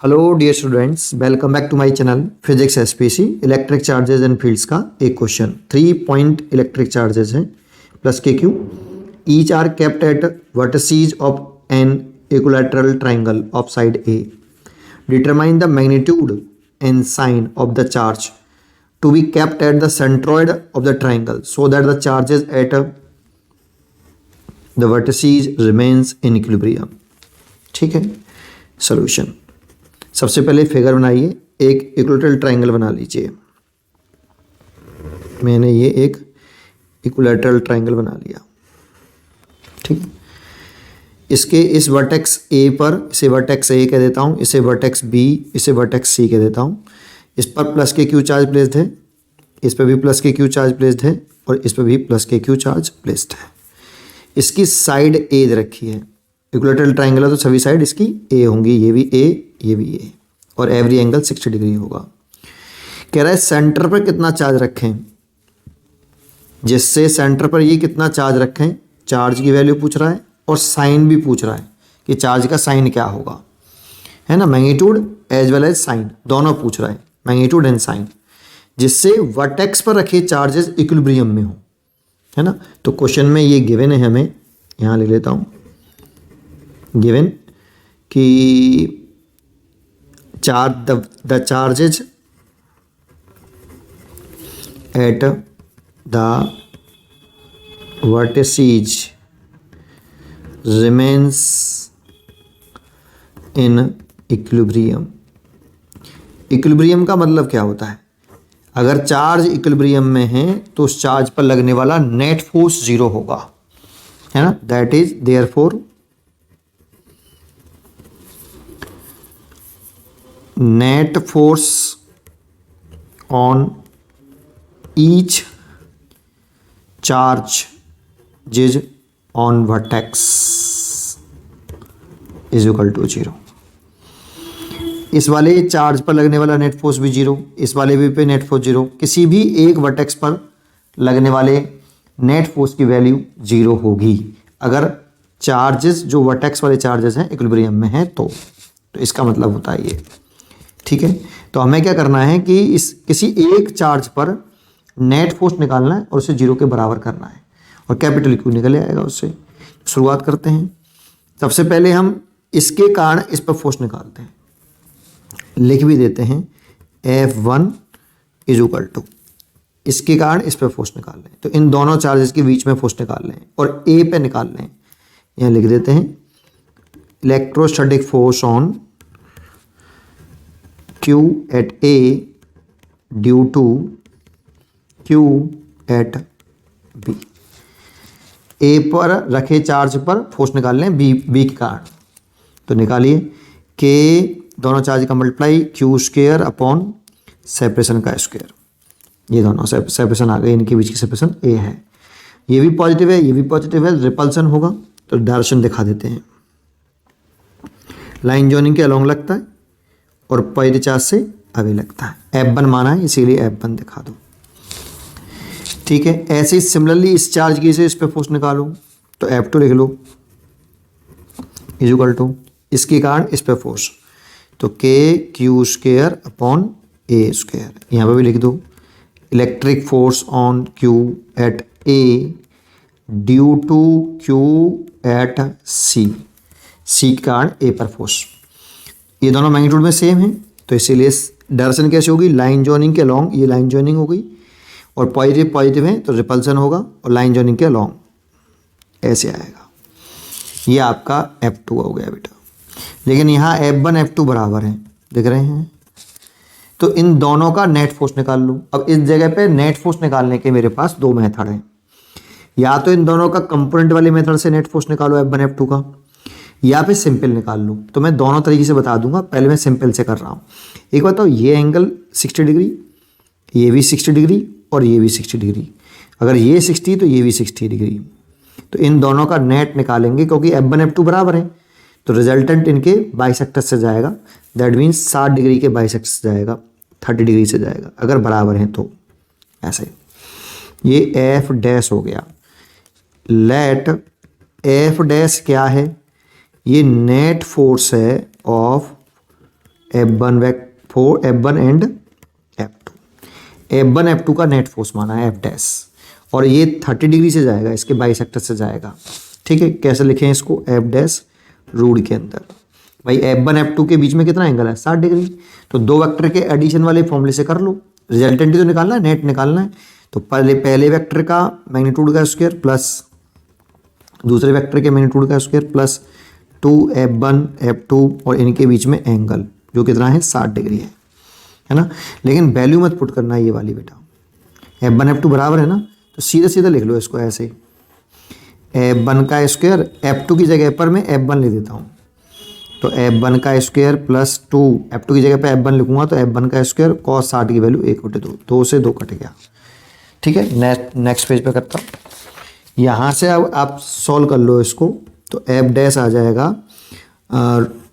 Hello dear students, welcome back to my channel physics SPC. Electric charges and fields का एक question. 3 point electric charges हैं plus के Q. Each are kept at vertices of an equilateral triangle of side A. Determine the magnitude and sign of the charge to be kept at the centroid of the triangle so that the charges at the vertices remains in equilibrium. ठीक है, solution. सबसे पहले figure बनाइए, एक equilateral triangle बना लीजिए। मैंने ये एक इक्विलैटरल ट्राइंगल बना लिया। ठीक है, इसके इस वर्टेक्स ए पर इसे वर्टेक्स ए कह देता हूँ, इसे वर्टेक्स बी, इसे वर्टेक्स सी कह देता हूँ। इस पर प्लस के क्यू चार्ज प्लेस्ड है, इस पर भी प्लस के क्यू चार्ज प्लेस्ड है और इस पर भी प्लस के क्यू चार्ज प्लेस्ड है। इसकी साइड ए रखी है। इक्विलैटरल ट्राइंगल है तो सभी साइड इसकी ए होंगी, ये भी ए, ये भी ए, और एवरी एंगल 60 डिग्री होगा। कह रहा है सेंटर पर कितना चार्ज रखें, जिससे सेंटर पर ये कितना चार्ज रखें, चार्ज की वैल्यू पूछ रहा है और साइन भी पूछ रहा है कि चार्ज का साइन क्या होगा, है ना। Magnitude as well as sign दोनों पूछ रहा है, मैग्नीट्यूड एंड साइन, जिससे वर्टेक्स पर रखे चार्जेस इक्विलिब्रियम में हो, है ना। तो क्वेश्चन में ये गिवन है, हमें यहाँ लिख लेता हूँ गिवन कि the charges at the vertices remains in equilibrium। Equilibrium का मतलब क्या होता है? अगर चार्ज इक्विलिब्रियम में है तो उस चार्ज पर लगने वाला नेट फोर्स जीरो होगा, है ना। That is therefore net force on each charge is on vertex is equal to 0। इस वाले चार्ज पर लगने वाला नेट फोर्स भी जीरो, इस वाले भी पे नेट फोर्स जीरो। किसी भी एक वर्टेक्स पर लगने वाले नेट फोर्स की वैल्यू जीरो होगी अगर चार्जेस जो वर्टेक्स वाले चार्जेस हैं इक्विलिब्रियम में हैं तो इसका मतलब होता है ये। ठीक है, तो हमें क्या करना है कि इस किसी एक चार्ज पर नेट फोर्स निकालना है और उसे जीरो के बराबर करना है और कैपिटल क्यू निकल आएगा उससे। शुरुआत करते हैं। सबसे पहले हम इसके कारण इस पर फोर्स निकालते हैं, लिख भी देते हैं F1 इज इक्वल टू, इसके कारण इस पर फोर्स निकाल लें तो इन दोनों चार्जेस के बीच में फोर्स निकाल लें और ए पे निकाल लें। यहाँ लिख देते हैं electrostatic force on Q at A due to Q at B। A पर रखे चार्ज पर फोर्स निकाल लें B के कारण, तो निकालिए K दोनों चार्ज का multiply Q square upon separation का स्क्वायर। ये दोनों सेपरेशन आ गए, इनके बीच की सेपरेशन A है। ये भी पॉजिटिव है, ये भी पॉजिटिव है, रिपल्सन होगा तो डायरेक्शन दिखा देते हैं। लाइन जॉइनिंग के अलोंग लगता है और पॉजिटिव चार्ज से अवे लगता है। F1 माना है इसीलिए F1 दिखा दो। ठीक है, ऐसे ही सिमिलरली इस चार्ज की से इस पे फोर्स निकालो तो F2 लिख लो इज इक्वल टू इसके कारण इस पे फोर्स तो K Q square upon A square. यहाँ पर भी लिख दो electric force on Q at A due to Q at C, C के कारण A पर फोर्स। ये दोनों मैग्नीट्यूड में सेम है तो इसीलिए डायरेक्शन कैसे होगी, लाइन जॉइनिंग के अलोंग, ये लाइन जॉइनिंग हो गई और पॉजिटिव पॉजिटिव है तो रिपल्सन होगा और लाइन जॉइनिंग के अलोंग ऐसे आएगा। ये आपका F2 हो गया बेटा। लेकिन यहाँ F1 F2 बराबर हैं, दिख रहे हैं, तो इन दोनों का नेट फोर्स निकाल लो। अब इस जगह पे नेट फोर्स निकालने के मेरे पास दो मेथड हैं, या तो इन दोनों का कंपोनेंट वाले मेथड से नेट फोर्स निकालो F1 F2 का, या फिर सिंपल निकाल लो। तो मैं दोनों तरीके से बता दूंगा, पहले मैं सिंपल से कर रहा हूँ। एक बताओ, ये एंगल 60 डिग्री, ये भी 60 डिग्री और ये भी 60 डिग्री। अगर ये 60 तो ये भी 60 डिग्री, तो इन दोनों का नेट निकालेंगे क्योंकि F1 F2 बराबर है तो रिजल्टेंट इनके बाइसेक्टर से जाएगा। दैट मीन्स 60 डिग्री के बाइसेक्टर से जाएगा, 30 डिग्री से जाएगा अगर बराबर हैं तो। ऐसे ये F डैश हो गया। लेट एफ डैश क्या है, ये नेट फोर्स है of F1 F4 F1 and F2। F1 F2 का नेट फोर्स माना है F डैश, और ये 30 डिग्री से जाएगा, इसके बाइसेक्टर से जाएगा। ठीक है, कैसे लिखें इसको, F डैश रूट के अंदर। भाई F1 F2 के बीच में कितना एंगल है, 60 डिग्री। तो दो वेक्टर के एडिशन वाले फॉर्मूले से कर लो, रिजल्टेंट तो निकालना है, नेट निकालना है। तो पहले वेक्टर का मैग्नीट्यूड का स्क्वायर प्लस दूसरे वेक्टर के मैग्नीट्यूड का स्क्वायर प्लस 2F1 F2 और इनके बीच में एंगल जो कितना है, 60 डिग्री है ना। लेकिन वैल्यू मत पुट करना ये वाली बेटा, F1 F2 बराबर है ना, तो सीधा सीधा लिख लो इसको ऐसे, F1 का स्क्वायर, F2 की जगह पर मैं F1 लिख देता हूँ, तो F1 का स्क्वायर प्लस 2, F2 की जगह पे F1 लिखूंगा तो F1 का स्क्वायर cos 60 की वैल्यू 1/2, 2 से 2 कट गया। ठीक है, नेक्स्ट पेज पे करता हूँ। यहाँ से अब आप सॉल्व कर लो इसको, तो F डैश आ जाएगा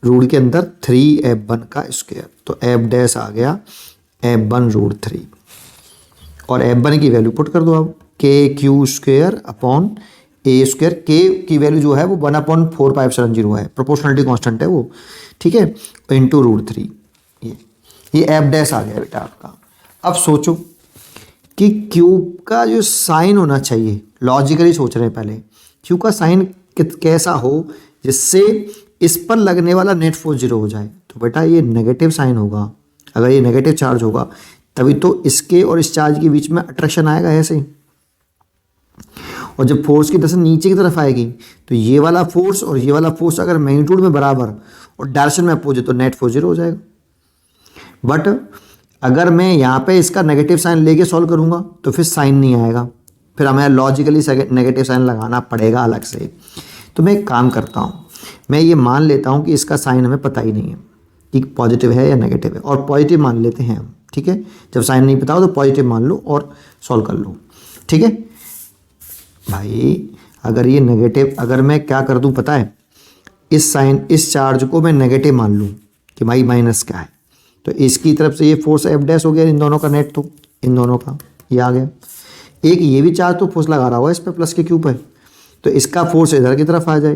रूट के अंदर 3F1 का स्क्वायर, तो F डैश आ गया F1 रूट 3, और F1 की वैल्यू पुट कर दो अब, KQ स्क्वायर अपॉन ए स्क्वायर। के की वैल्यू जो है वो 1/4570 है, प्रोपोर्शनलिटी कांस्टेंट है वो। ठीक है, इंटू रूट 3, ये F डैश आ गया बेटा आपका। अब सोचो कि क्यूब का जो साइन होना चाहिए, लॉजिकली सोच रहे हैं पहले, क्यूब का साइन कैसा हो जिससे इस पर लगने वाला नेट फोर्स 0 हो जाए। तो बेटा ये नेगेटिव साइन होगा, अगर ये नेगेटिव चार्ज होगा तभी तो इसके और इस चार्ज के बीच में अट्रैक्शन आएगा ऐसे। और जब फोर्स की डायरेक्शन नीचे की तरफ आएगी तो ये वाला फोर्स और ये वाला फोर्स अगर मैग्नीट्यूड में बराबर और डायरेक्शन में अपोजिट तो नेट फोर्स 0 हो जाएगा। बट अगर मैं यहाँ पे इसका नेगेटिव साइन लेके सॉल्व करूँगा तो फिर साइन नहीं आएगा, फिर हमें लॉजिकली नेगेटिव साइन लगाना पड़ेगा अलग से। तो मैं एक काम करता हूँ, मैं ये मान लेता हूँ कि इसका साइन हमें पता ही नहीं है कि पॉजिटिव है या नेगेटिव है, और पॉजिटिव मान लेते हैं हम। ठीक है, जब साइन नहीं पता हो तो पॉजिटिव मान लो और सॉल्व कर लो। ठीक है भाई, अगर ये नेगेटिव, अगर मैं क्या कर दूं पता है, इस चार्ज को मैं नेगेटिव मान लूं कि भाई माइनस क्या है, तो इसकी तरफ से ये फोर्स F डैश हो गया, इन दोनों का नेट, तो इन दोनों का ये आ गया। एक ये भी चार्ज तो फोर्स लगा रहा हुआ है इस पर प्लस के क्यू पर, तो इसका फोर्स इधर की तरफ आ जाए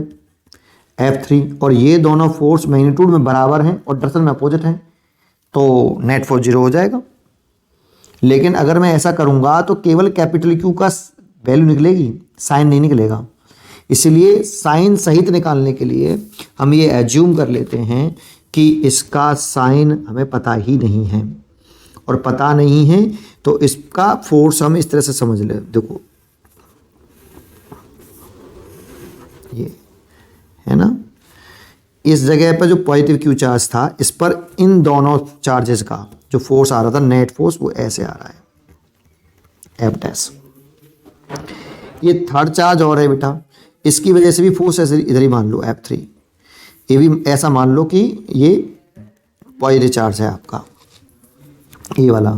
F3, और ये दोनों फोर्स मैग्नीट्यूड में बराबर हैं और डायरेक्शन में अपोजिट हैं, तो नेट फोर्स 0 हो जाएगा। लेकिन अगर मैं ऐसा करूँगा तो केवल कैपिटल क्यू का वैल्यू निकलेगी, साइन नहीं निकलेगा। इसलिए साइन सहित निकालने के लिए हम ये एज्यूम कर लेते हैं कि इसका साइन हमें पता ही नहीं है, और पता नहीं है तो इसका फोर्स हम इस तरह से समझ ले। देखो ये है ना, इस जगह पर जो पॉजिटिव क्यू चार्ज था, इस पर इन दोनों चार्जेस का जो फोर्स आ रहा था, नेट फोर्स, वो ऐसे आ रहा है F डैश। ये थर्ड चार्ज और है बेटा, इसकी वजह से भी फोर्स ऐसे इधर ही मान लो F3, ये भी ऐसा मान लो कि ये पॉजिटिव चार्ज है आपका ये वाला,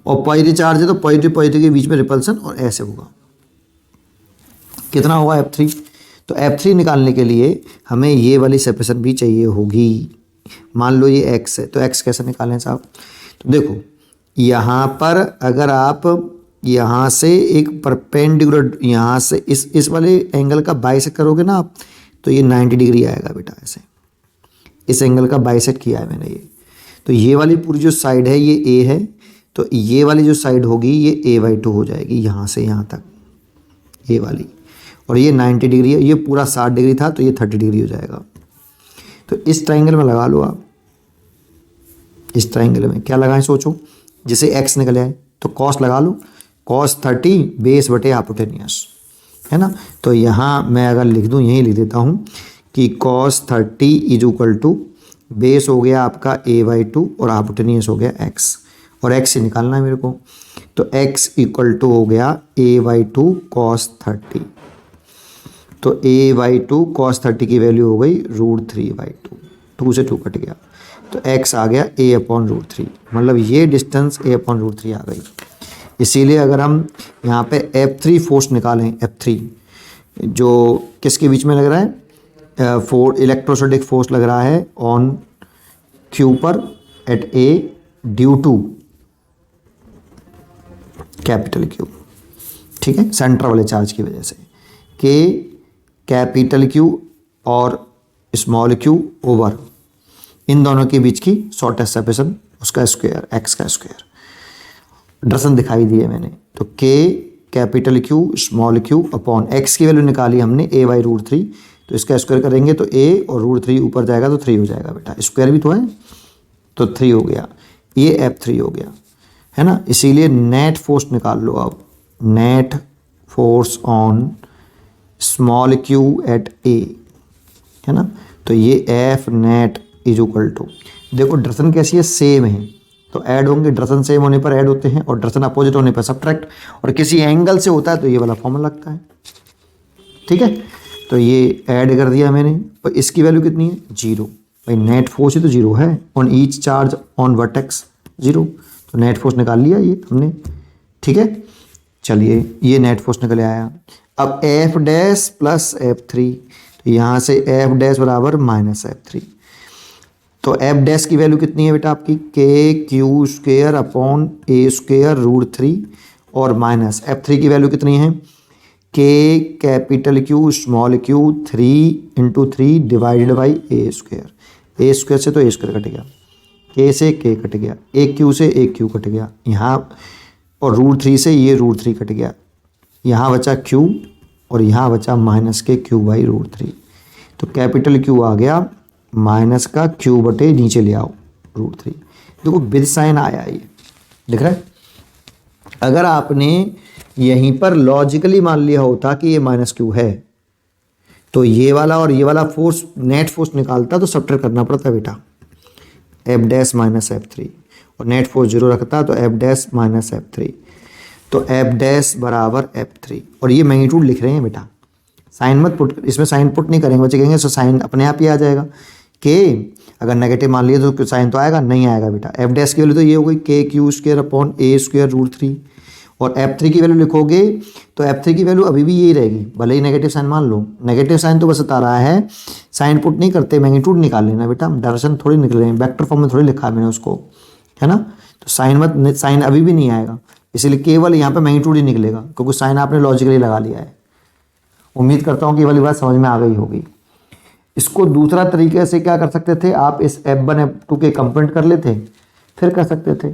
और पॉजिटिव चार्ज है तो पॉजिटिव के बीच में रिपल्सन, और ऐसे होगा। कितना होगा F3, तो F3 निकालने के लिए हमें ये वाली सेपरेशन भी चाहिए होगी। मान लो ये x है, तो x कैसे निकालें साहब, तो देखो यहाँ पर अगर आप यहाँ से एक परपेंडिकुलर, यहाँ से इस वाले एंगल का बाइसेक्ट करोगे ना आप, तो ये 90 डिग्री आएगा बेटा। ऐसे इस एंगल का बाइसेक्ट किया है मैंने ये, तो ये वाली पूरी जो साइड है ये A है, तो ये वाली जो साइड होगी ये A/2 हो जाएगी, यहाँ से यहाँ तक ये वाली, और ये 90 डिग्री है, ये पूरा 60 डिग्री था तो ये 30 डिग्री हो जाएगा। तो इस ट्राइंगल में लगा लो आप, इस ट्राइंगल में क्या लगाएं सोचो, जिसे x निकले आए तो कॉस लगा लो, cos 30 बेस बटे हाइपोटेनियस, है ना। तो यहाँ मैं अगर लिख दूँ, यहीं लिख देता हूँ कि cos 30 is equal to base हो गया आपका A/2 और हाइपोटेनियस हो गया x, और x से निकालना है मेरे को, तो x इक्वल टू हो गया A/2 cos 30, तो A/2 cos 30 की वैल्यू हो गई √3/2, 2 से 2 कट गया, तो x आ गया A/√3, मतलब ये डिस्टेंस A/√3 आ गई। इसीलिए अगर हम यहाँ पे F3 फोर्स निकालें, F3 जो किसके बीच में लग रहा है, इलेक्ट्रोस्टैटिक फोर्स लग रहा है ऑन Q पर at A due to capital Q, ठीक है, सेंटर वाले चार्ज की वजह से, K कैपिटल Q और स्मॉल q ओवर इन दोनों के बीच की शॉर्टेस्ट सेपरेशन उसका स्क्वायर, एक्स का स्क्वायर। दर्शन दिखाई दिए मैंने, तो के capital Q small Q upon x की वैल्यू निकाली हमने ए बाई रूट 3, तो इसका स्क्वायर करेंगे तो ए और रूट 3 ऊपर जाएगा तो 3 हो जाएगा बेटा, स्क्वायर भी तो है तो 3 हो गया, ये F3 हो गया है ना। इसीलिए नेट फोर्स निकाल लो अब, net force on small Q at A है ना। तो ये F net is equal to, देखो डायरेक्शन कैसी है, सेम है तो ऐड होंगे, डायरेक्शन सेम होने पर ऐड होते हैं और डायरेक्शन अपोजिट होने पर सब्ट्रैक्ट, और किसी एंगल से होता है तो ये वाला फॉर्मूला लगता है। ठीक है, तो ये ऐड कर दिया मैंने, और इसकी वैल्यू कितनी है 0, भाई नेट फोर्स ही तो 0 है, on each charge on vertex 0, तो नेट फोर्स निकाल लिया ये हमने। ठीक है, चलिए ये नेट फोर्स निकल आया। अब एफ डैश प्लस F3, तो यहाँ से एफ डैश बराबर माइनस F3, तो एफ डैश की वैल्यू कितनी है बेटा आपकी, के क्यू स्क्वेयर अपॉन ए स्क्वेयर रूट 3, और माइनस F3 की वैल्यू कितनी है, के capital Q small Q 3 into 3 divided by A square, A square से तो ए स्क्वेयर कट गया, के से के कट गया, ए क्यू से ए क्यू कट गया यहाँ, और रूट 3 से ये रूट 3 कट गया, यहाँ बचा क्यू और यहाँ बचा माइनस के क्यू बाई रूट 3, तो कैपिटल क्यू आ गया माइनस का क्यू बटे नीचे ले आओ रूट 3, देखो विद साइन आया ये दिख रहा है। अगर आपने यहीं पर लॉजिकली मान लिया होता कि ये माइनस क्यू है, तो ये वाला और ये वाला फोर्स नेट फोर्स निकालता तो सब्ट्रैक्ट करना पड़ता बेटा, एफ डैश माइनस F3, और नेट फोर्स 0 रखता तो एफ डैश माइनस F3, तो एफ डैश बराबर F3, और ये मैग्नीट्यूड लिख रहे हैं बेटा, साइन मत पुट, इसमें साइन पुट नहीं करेंगे बच्चे, कहेंगे सो साइन अपने आप ही आ जाएगा, के अगर नेगेटिव मान लिए तो साइन तो आएगा, नहीं आएगा बेटा। एफ डैश की वैल्यू तो ये हो गई के क्यू स्क्वायर अपॉन ए स्क्वायर रूट 3, और F3 की वैल्यू लिखोगे तो F3 की वैल्यू अभी भी यही रहेगी, भले ही नेगेटिव साइन मान लो, नेगेटिव साइन तो बस बता रहा है, साइन पुट नहीं करते, मैग्नीट्यूड निकाल लेना बेटा, डायरेक्शन थोड़ी निकल रहे हैं, वेक्टर फॉर्म में थोड़ी लिखा है मैंने उसको, है ना। तो साइन मत, साइन अभी भी नहीं आएगा, इसलिए केवल यहाँ पे मैग्नीट्यूड ही निकलेगा, क्योंकि साइन आपने लॉजिकली लगा लिया है। उम्मीद करता हूँ कि ये वाली बात समझ में आ गई होगी। इसको दूसरा तरीके से क्या कर सकते थे आप, इस F1 F2 के कंपेयर कर लेते, फिर कर सकते थे,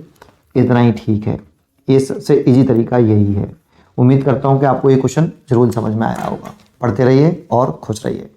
इतना ही ठीक है, इससे इजी तरीका यही है। उम्मीद करता हूँ कि आपको ये क्वेश्चन जरूर समझ में आया होगा। पढ़ते रहिए और खुश रहिए।